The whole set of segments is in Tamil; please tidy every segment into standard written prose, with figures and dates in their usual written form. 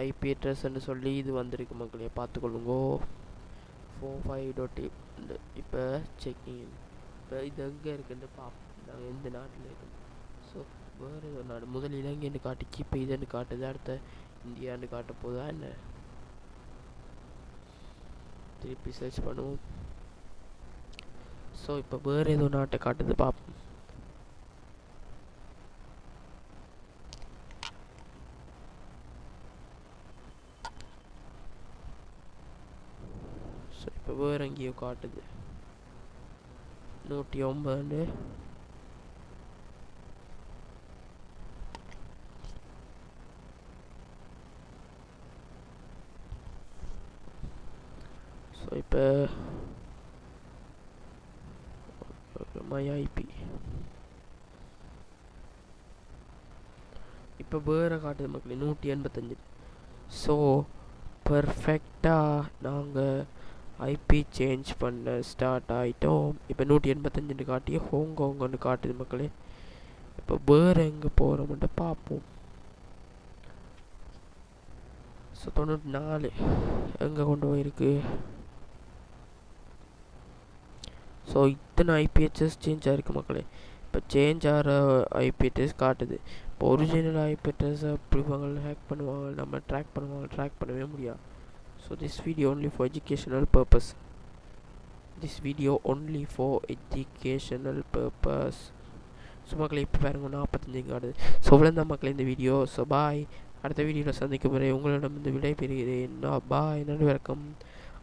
ஐபி அட்ரஸ்ன்னு சொல்லி இது வந்திருக்கு மக்களே, பார்த்துக்கொள்ளுங்கோ. 45.8. இப்போ செக்கிங். இப்போ இது எங்கே இருக்குன்னு பார்ப்போம், நாங்கள் எந்த நாட்டில் இருக்கு. ஸோ வேறு ஏதோ நாடு, முதல் இலங்கைன்னு காட்டிச்சு, இப்போ இதுன்னு காட்டுது, அடுத்த இந்தியான்னு காட்ட போதா என்ன? திருப்பி சர்ச் பண்ணுவோம். ஸோ இப்போ வேறு ஏதோ நாட்டை காட்டுது, பார்ப்போம். ஸோ இப்போ வேறு எங்கேயோ காட்டுது 109. ஸோ இப்போ மை ஐபி இப்போ வேறு காட்டுது மக்களே 185. ஸோ பர்ஃபெக்டாக நாங்கள் ஐபி சேஞ்ச் பண்ண ஸ்டார்ட் ஆகிட்டோம். இப்போ 185 காட்டி ஹாங்காங்னு காட்டுது மக்களே. இப்போ வேறு எங்கே போகிறோம்ட்டு பார்ப்போம். ஸோ 94 எங்கே கொண்டு போயிருக்கு. ஸோ இத்தனை ஐபிஹெச்எஸ் சேஞ்ச் ஆகிருக்கு மக்களே. இப்போ சேஞ்ச் ஆகிற ஐபிஹெச்எஸ் காட்டுது. இப்போ ஒரிஜினல் ஐபிஹெச்எஸ் எப்படி ஹேக் பண்ணுவாங்க, நம்ம ட்ராக் பண்ணவே முடியாது. So this video only for educational purpose. So மக்களை இப்போ பாருங்க 45 காடுது. ஸோ இவ்வளோதான் மக்களை இந்த வீடியோ. So bye. அடுத்த வீடியோவில் சந்திக்கும் வரை உங்களிடம் இந்த விடை பெறுகிறேன். பாய், நன்றி, வணக்கம்.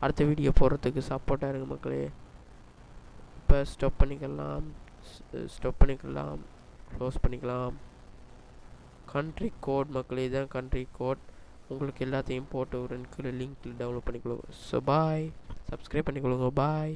அடுத்த வீடியோ போடுறதுக்கு சப்போர்ட்டாக இருங்க மக்களே. இப்போ ஸ்டாப் பண்ணிக்கலாம், க்ளோஸ் பண்ணிக்கலாம். கண்ட்ரி கோட் மக்களே, இதுதான் கண்ட்ரி கோட். உங்களுக்கு எல்லாத்தையும் போட்டு ஒரு லிங்க்கில் டவுன்லோட் பண்ணிக்கொள்ளுங்க. ஸோ பாய், சப்ஸ்கிரைப் பண்ணிக்கொள்ளுங்க. பாய்.